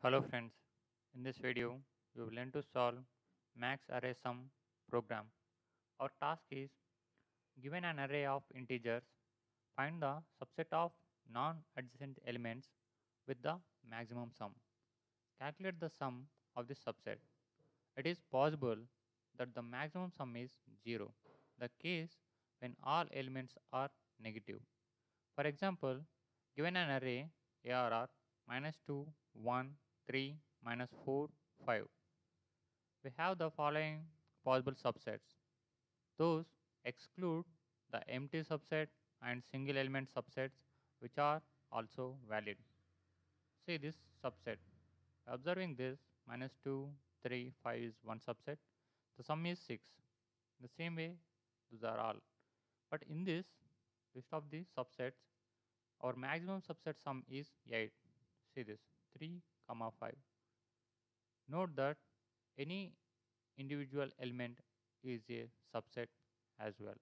Hello friends, in this video we will learn to solve max array sum program. Our task is given an array of integers, find the subset of non-adjacent elements with the maximum sum. Calculate the sum of this subset. It is possible that the maximum sum is 0, the case when all elements are negative. For example, given an array ARR -2, 1, 3, -4, 5, we have the following possible subsets. Those exclude the empty subset and single element subsets which are also valid. See this subset. Observing this -2, 3, 5 is one subset. The sum is 6. The same way, those are all. But in this list of the subsets, our maximum subset sum is 8. See this 3, comma 5. Note that any individual element is a subset as well.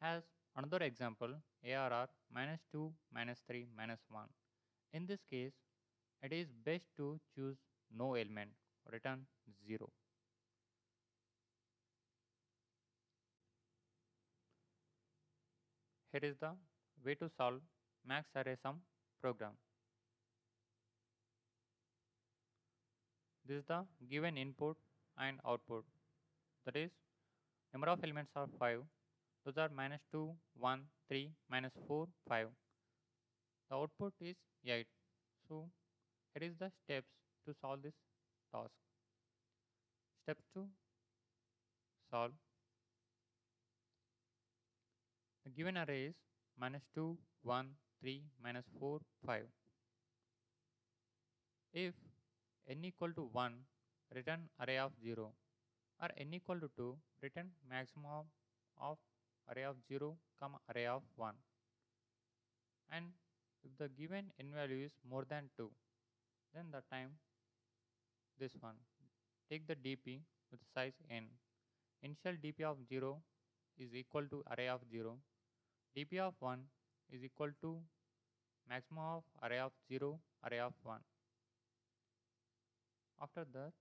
As another example, ARR -2, -3, -1. In this case, it is best to choose no element, return 0. Here is the way to solve max array sum program. This is the given input and output. That is, number of elements are 5. Those are -2, 1, 3, -4, 5. The output is 8. So, here is the steps to solve this task. Step to solve. The given array is -2, 1, 3, -4, 5. If n equal to 1, return array of 0, or n equal to 2, return maximum of array of 0, comma array of 1. And if the given n value is more than 2, then the time this one. Take the dp with size n. Initial dp of 0 is equal to array of 0. dp of 1 is equal to maximum of array of 0, array of 1. After that,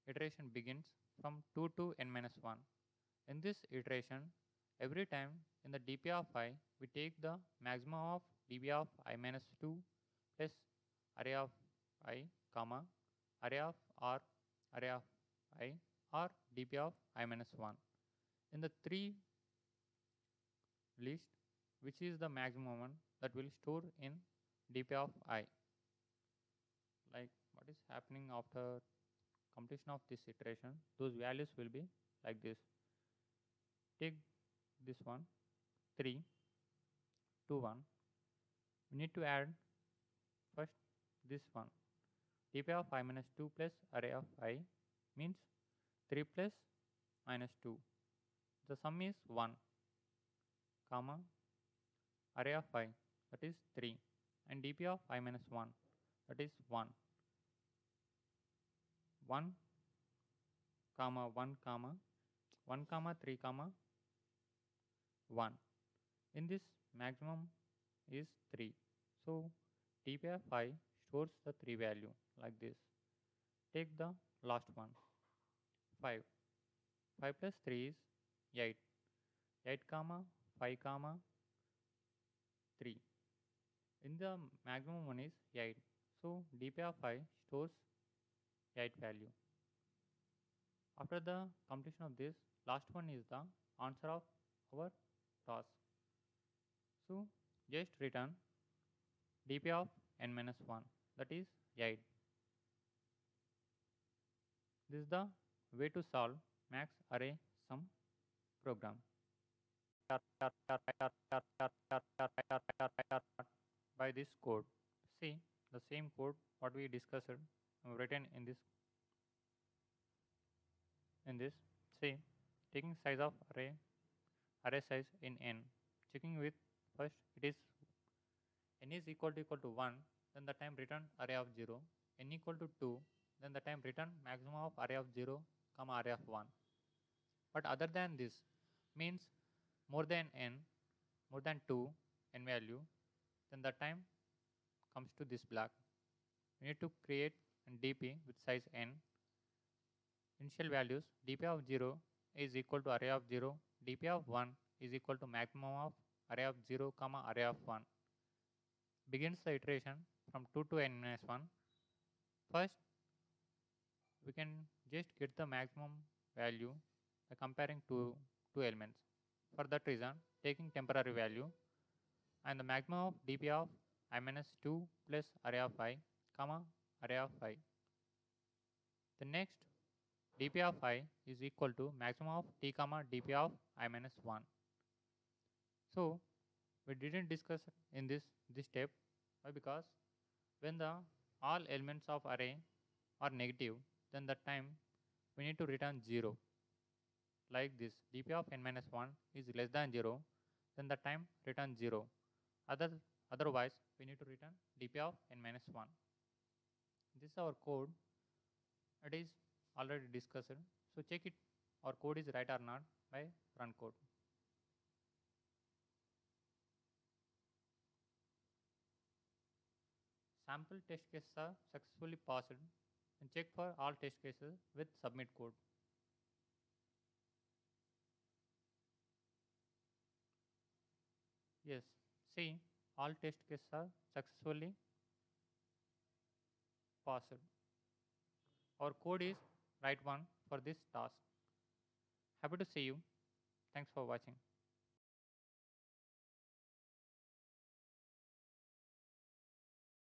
iteration begins from 2 to n minus 1. In this iteration, every time in the dp of I, we take the maximum of dp of I minus 2 plus array of I, comma, array of r, array of I, or dp of I minus 1. In the 3 list, which is the maximum one that will store in dp of I. Like what is happening after completion of this iteration, those values will be like this. Take this one, 3, 2, 1. We need to add first this one. dp of I minus 2 plus array of I means 3 plus minus 2. The sum is 1, comma, array of I, that is 3, and dp of I minus 1, that is 1. 1, comma 1, comma 1, comma 3, comma 1. In this maximum is 3. So dp of I stores the 3 value like this. Take the last one, 5. 5 plus 3 is 8. 8, comma 5, comma 3. In the maximum one is 8. So dp of I stores 8 value. After the completion of this, last one is the answer of our task. So just return dp of n minus 1, that is 8. This is the way to solve max array sum program. By this code, see the same code what we discussed written in this. See, taking size of array size in n, checking with first it is n is equal to 1, then the time return array of 0, n equal to 2, then the time return maximum of array of 0, comma array of 1. But other than this means more than n, more than 2 n value, then the time comes to this block. We need to create a DP with size n. Initial values dp of 0 is equal to array of 0, dp of 1 is equal to maximum of array of 0 comma array of 1. Begins the iteration from 2 to n minus 1. First, we can just get the maximum value by comparing two elements. For that reason, taking temporary value and the maximum of dp of I minus 2 plus array of I comma array of I. The next dp of I is equal to maximum of t comma dp of I minus 1. So we didn't discuss in this step. Why? Because when the all elements of array are negative, then that time we need to return 0. Like this, dp of n minus 1 is less than 0, then the time return 0. Otherwise, we need to return dp of n minus 1. This is our code. It is already discussed. So check it, our code is right or not by run code. Sample test cases are successfully passed and check for all test cases with submit code. Yes, see, all test cases are successfully passed. Our code is right one for this task. Happy to see you. Thanks for watching.